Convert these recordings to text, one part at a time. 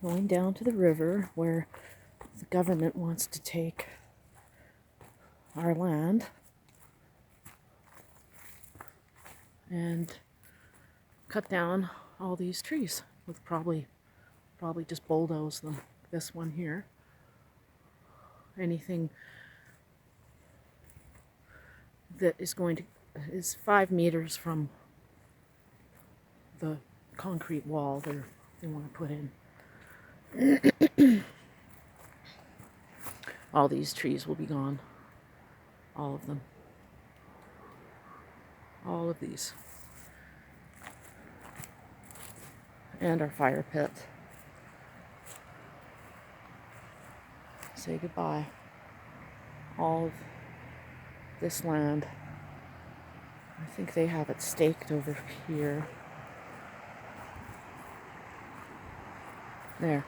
Going down to the river where the government wants to take our land and cut down all these trees with probably just bulldoze them. This one here. Anything that is 5 meters from the concrete wall they want to put in. All these trees will be gone. All of them. All of these. And our fire pit. Say goodbye. All of this land. I think they have it staked over here. There.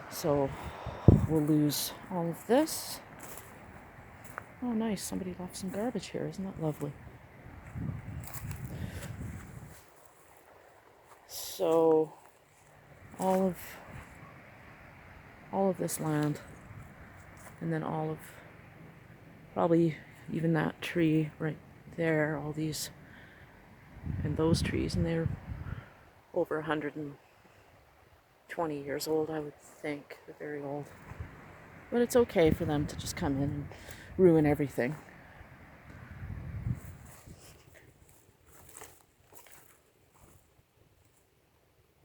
So we'll lose all of this. Oh, nice. Somebody left some garbage here. Isn't that lovely? So all of this land, and then all of probably even that tree right there, all these and those trees, and they're over 120 years old, I would think. They're very old. But it's okay for them to just come in and ruin everything.